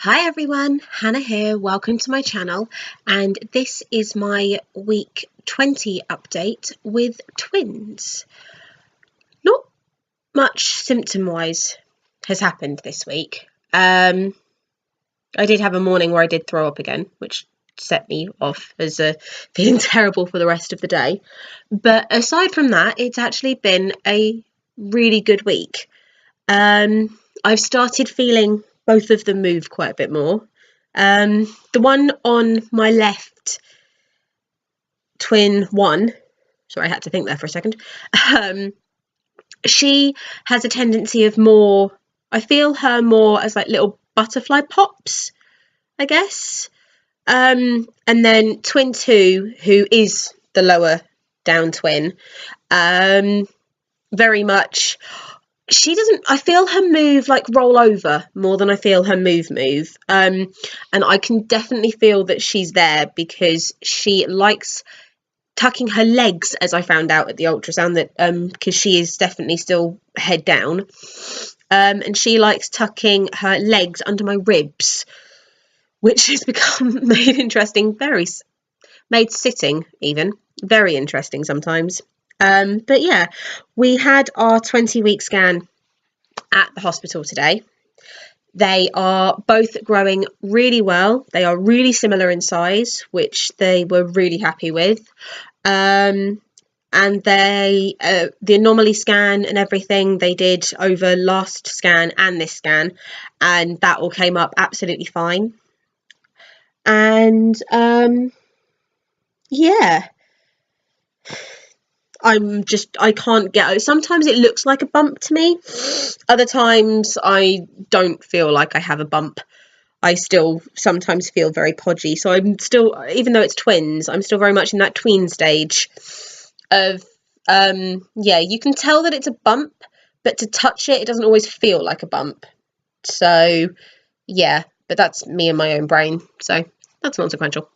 Hi everyone, Hannah here. Welcome to my channel, and this is my week 20 update with twins. Not much symptom-wise has happened this week. I did have a morning where I did throw up again, which set me off as feeling terrible for the rest of the day. But aside from that, it's actually been a really good week. I've started feeling both of them move quite a bit more. The one on my left, twin one, sorry, I had to think there for a second. She has a tendency of more, I feel her more as like little butterfly pops, I guess. And then twin two, who is the lower down twin, very much, I feel her move like roll over more than I feel her move. And I can definitely feel that she's there because she likes tucking her legs, as I found out at the ultrasound, that because she is definitely still head down, and she likes tucking her legs under my ribs, which has become made sitting even very interesting sometimes. But yeah, we had our 20-week scan at the hospital today. They are both growing really well. They are really similar in size, which they were really happy with. And they, the anomaly scan and everything they did over last scan and this scan, and that all came up absolutely fine. And yeah, I can't get it. Sometimes it looks like a bump to me. Other times I don't feel like I have a bump. I still sometimes feel very podgy. So I'm still, even though it's twins, I'm still very much in that tween stage of, yeah, you can tell that it's a bump, but to touch it, it doesn't always feel like a bump. So yeah, but that's me and my own brain. So that's not sequential.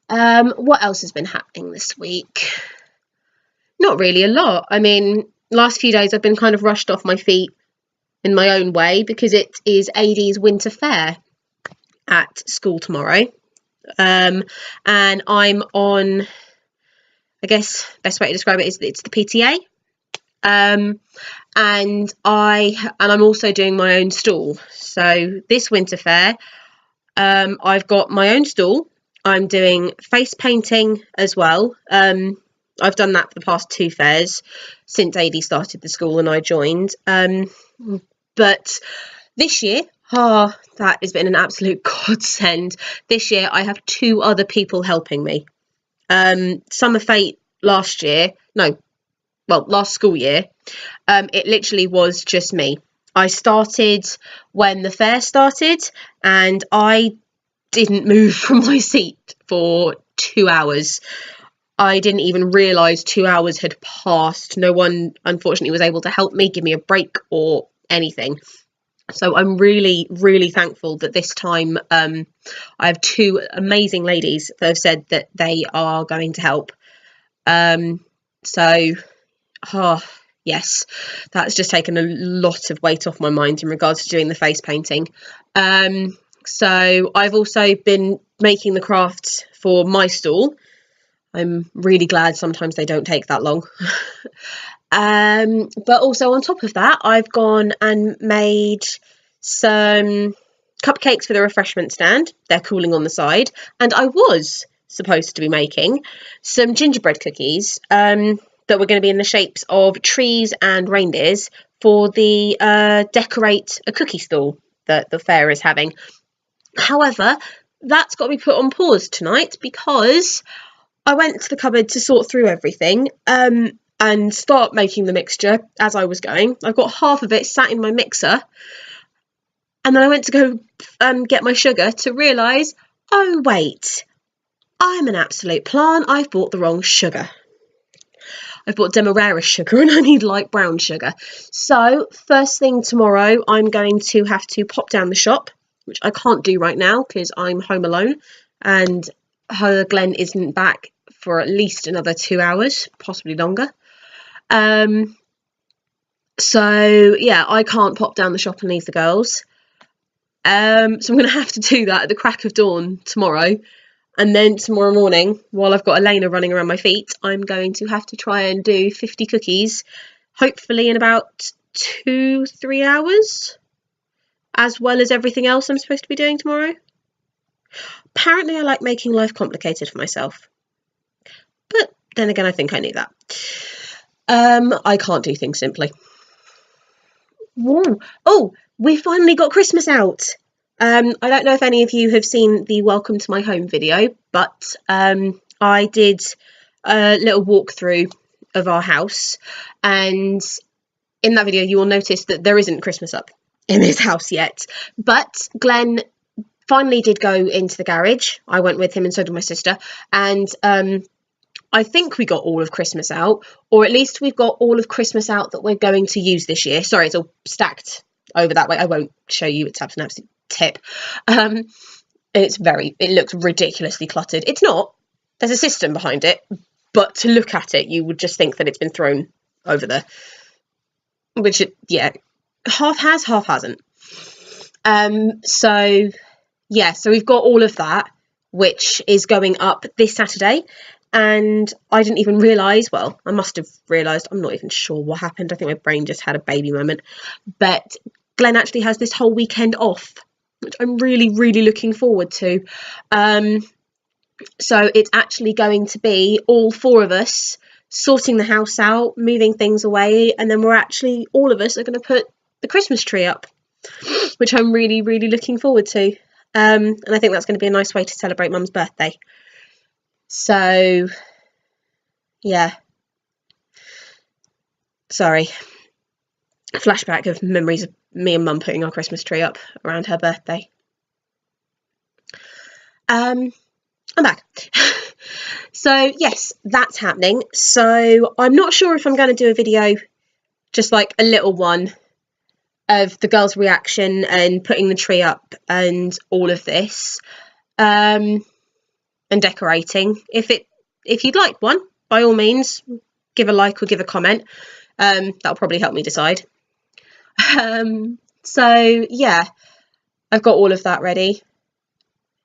What else has been happening this week? Not really a lot. I mean, last few days I've been kind of rushed off my feet in my own way because it is AD's winter fair at school tomorrow. And I'm on, I guess best way to describe it is it's the PTA. And I'm also doing my own stall. So this winter fair, I've got my own stall. I'm doing face painting as well. I've done that for the past two fairs since AD started the school and I joined. But this year, that has been an absolute godsend. This year, I have two other people helping me. Summer Fate last school year, it literally was just me. I started when the fair started and I didn't move from my seat for 2 hours. I didn't even realise 2 hours had passed. No one, unfortunately, was able to help me, give me a break or anything. So I'm really, really thankful that this time I have two amazing ladies that have said that they are going to help. Yes, that's just taken a lot of weight off my mind in regards to doing the face painting. So I've also been making the crafts for my stall. I'm really glad sometimes they don't take that long. But also on top of that, I've gone and made some cupcakes for the refreshment stand. They're cooling on the side. And I was supposed to be making some gingerbread cookies that were going to be in the shapes of trees and reindeers for the decorate a cookie stall that the fair is having. However, that's got to be put on pause tonight because I went to the cupboard to sort through everything and start making the mixture as I was going. I've got half of it sat in my mixer. And then I went to go get my sugar to realise, oh wait, I'm an absolute plant. I've bought the wrong sugar. I've bought Demerara sugar and I need light brown sugar. So first thing tomorrow, I'm going to have to pop down the shop, which I can't do right now because I'm home alone and Glenn isn't back for at least another 2 hours, possibly longer. So yeah, I can't pop down the shop and leave the girls. So I'm going to have to do that at the crack of dawn tomorrow. And then tomorrow morning, while I've got Elena running around my feet, I'm going to have to try and do 50 cookies, hopefully in about 2-3 hours, as well as everything else I'm supposed to be doing tomorrow. Apparently I like making life complicated for myself. But then again, I think I knew that. I can't do things simply. Whoa. Oh, we finally got Christmas out. I don't know if any of you have seen the Welcome to My Home video, but I did a little walkthrough of our house, and in that video you will notice that there isn't Christmas up in this house yet, but Glenn finally did go into the garage. I went with him and so did my sister, and I think we got all of Christmas out, or at least we've got all of Christmas out that we're going to use this year. Sorry, it's all stacked over that way. I won't show you, it's an absolute tip. It looks ridiculously cluttered. It's not. There's a system behind it, but to look at it, you would just think that it's been thrown over there. Which, half has, half hasn't. So we've got all of that, which is going up this Saturday. And I didn't even realise, well, I must have realised, I'm not even sure what happened. I think my brain just had a baby moment. But Glenn actually has this whole weekend off, which I'm really, really looking forward to. So it's actually going to be all four of us sorting the house out, moving things away, and then all of us are going to put the Christmas tree up, which I'm really, really looking forward to. And I think that's going to be a nice way to celebrate Mum's birthday. So, yeah. Sorry. A flashback of memories of me and Mum putting our Christmas tree up around her birthday. I'm back. So, yes, that's happening. So, I'm not sure if I'm going to do a video, just like a little one, of the girls' reaction and putting the tree up and all of this. And decorating. If you'd like one, by all means, give a like or give a comment. That'll probably help me decide. So yeah, I've got all of that ready.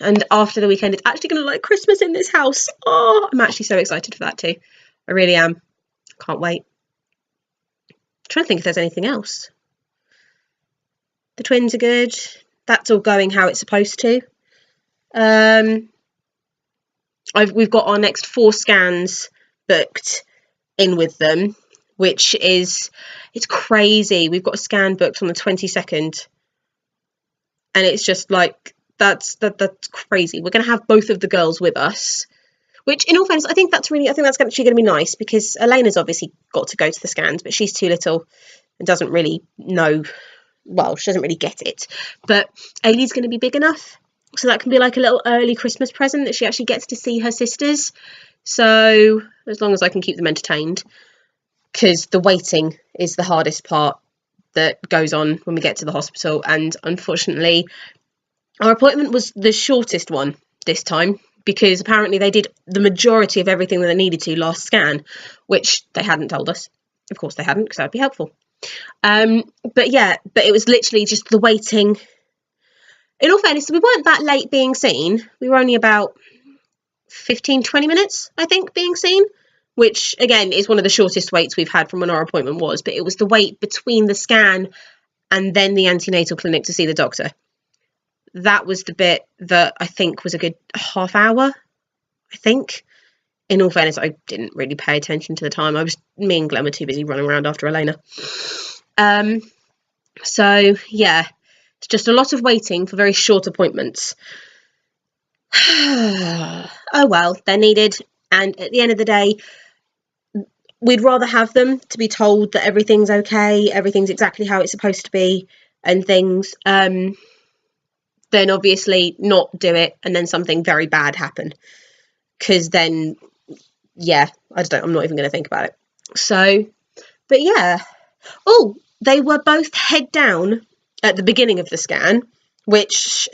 And after the weekend, it's actually going to look like Christmas in this house. Oh, I'm actually so excited for that too. I really am. Can't wait. I'm trying to think if there's anything else. The twins are good. That's all going how it's supposed to. We've got our next 4 scans booked in with them, which is, it's crazy. We've got a scan booked on the 22nd, and it's just like, that's crazy. We're going to have both of the girls with us, which, in all fairness, I think that's actually going to be nice, because Elena's obviously got to go to the scans, but she's too little and doesn't really know, well, she doesn't really get it. But Ailey's going to be big enough, so that can be like a little early Christmas present, that she actually gets to see her sisters. So as long as I can keep them entertained, because the waiting is the hardest part that goes on when we get to the hospital. And unfortunately, our appointment was the shortest one this time, because apparently they did the majority of everything that they needed to last scan, which they hadn't told us. Of course they hadn't, because that would be helpful. But it was literally just the waiting. In all fairness, we weren't that late being seen. We were only about 15-20 minutes, I think, being seen, which, again, is one of the shortest waits we've had from when our appointment was. But it was the wait between the scan and then the antenatal clinic to see the doctor. That was the bit that I think was a good half hour, I think. In all fairness, I didn't really pay attention to the time. Me and Glenn were too busy running around after Elena. So, yeah. It's just a lot of waiting for very short appointments. Oh well, they're needed. And at the end of the day, we'd rather have them to be told that everything's okay, everything's exactly how it's supposed to be, and things, than obviously not do it and then something very bad happen. Because then, yeah, I'm not even going to think about it. So, but yeah. Oh, they were both head down at the beginning of the scan, which,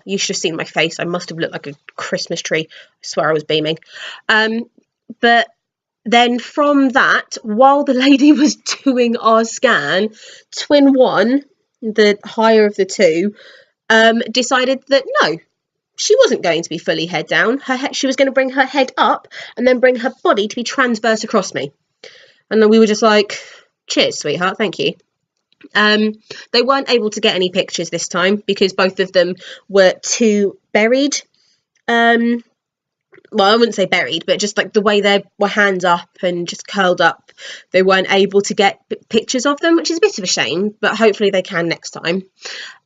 you should have seen my face. I must have looked like a Christmas tree. I swear I was beaming. But then from that, while the lady was doing our scan, twin one, the higher of the two, decided that no, she wasn't going to be fully head down. She was going to bring her head up and then bring her body to be transverse across me. And then we were just like, cheers, sweetheart, thank you. They weren't able to get any pictures this time because both of them were too buried. Well, I wouldn't say buried, but just like the way they were hands up and just curled up, they weren't able to get pictures of them, which is a bit of a shame, but hopefully they can next time.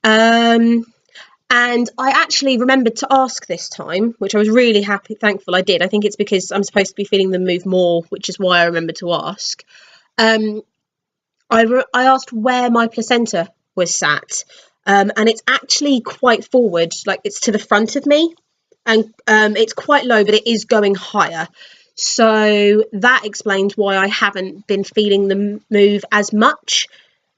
And I actually remembered to ask this time, which I was really thankful I did. I think it's because I'm supposed to be feeling them move more, which is why I remembered to ask. I asked where my placenta was sat, and it's actually quite forward, like it's to the front of me, and it's quite low, but it is going higher. So that explains why I haven't been feeling them move as much,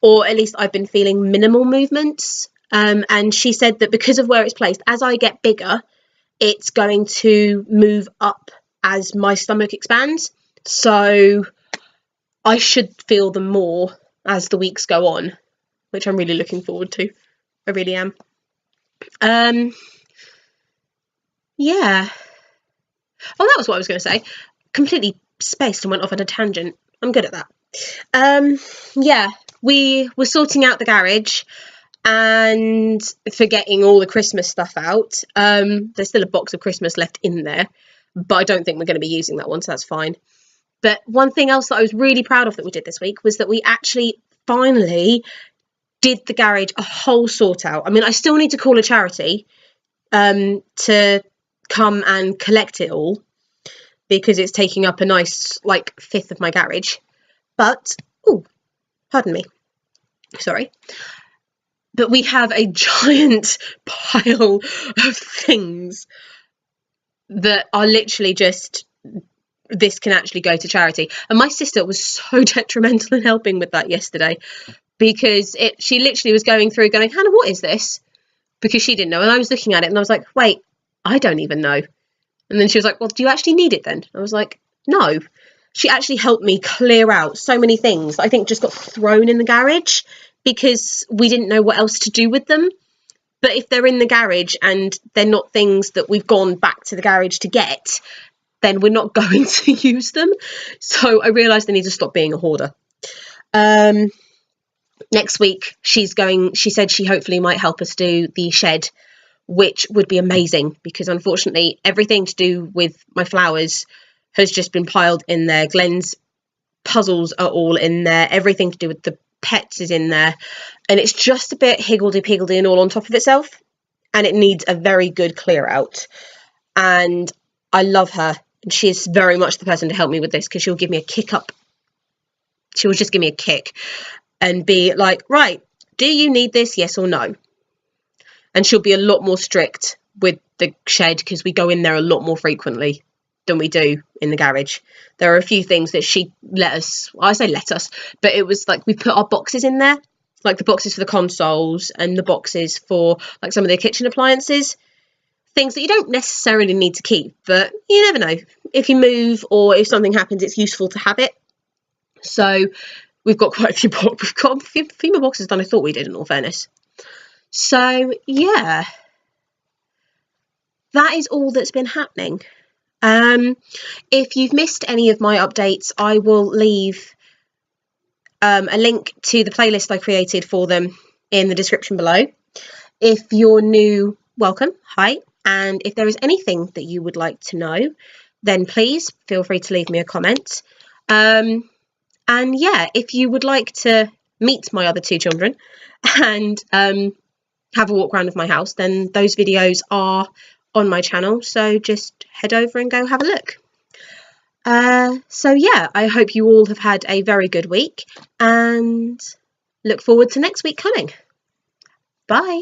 or at least I've been feeling minimal movements. And she said that because of where it's placed, as I get bigger, it's going to move up as my stomach expands. So I should feel them more as the weeks go on, which I'm really looking forward to. I really am. Yeah. Oh, that was what I was going to say. Completely spaced and went off on a tangent. I'm good at that. Yeah, we were sorting out the garage and forgetting all the Christmas stuff out. There's still a box of Christmas left in there, but I don't think we're going to be using that one, so that's fine. But one thing else that I was really proud of that we did this week was that we actually finally did the garage a whole sort out. I mean, I still need to call a charity to come and collect it all because it's taking up a nice like fifth of my garage. But, oh, pardon me, sorry. But we have a giant pile of things that are literally just, this can actually go to charity. And my sister was so detrimental in helping with that yesterday because she literally was going through going, Hannah, what is this? Because she didn't know. And I was looking at it and I was like, wait, I don't even know. And then she was like, well, do you actually need it then? I was like, no. She actually helped me clear out so many things that I think just got thrown in the garage because we didn't know what else to do with them. But if they're in the garage and they're not things that we've gone back to the garage to get, then we're not going to use them. So I realised I need to stop being a hoarder. Next week, she said she hopefully might help us do the shed, which would be amazing because unfortunately everything to do with my flowers has just been piled in there. Glenn's puzzles are all in there. Everything to do with the pets is in there. And it's just a bit higgledy-piggledy and all on top of itself. And it needs a very good clear out. And I love her. And she is very much the person to help me with this because she'll give me a kick up. She'll just give me a kick and be like, right, do you need this? Yes or no? And she'll be a lot more strict with the shed because we go in there a lot more frequently than we do in the garage. There are a few things that she let us, well, I say let us, but it was like we put our boxes in there, like the boxes for the consoles and the boxes for like some of the kitchen appliances, things that you don't necessarily need to keep, but you never know. If you move or if something happens, it's useful to have it. So we've got quite a few, we've got a few more boxes than I thought we did, in all fairness. So yeah, that is all that's been happening. If you've missed any of my updates, I will leave a link to the playlist I created for them in the description below. If you're new, welcome, hi, and if there is anything that you would like to know, then please feel free to leave me a comment. And yeah, if you would like to meet my other two children and have a walk around of my house, then those videos are on my channel, so just head over and go have a look. So yeah, I hope you all have had a very good week and look forward to next week coming. Bye.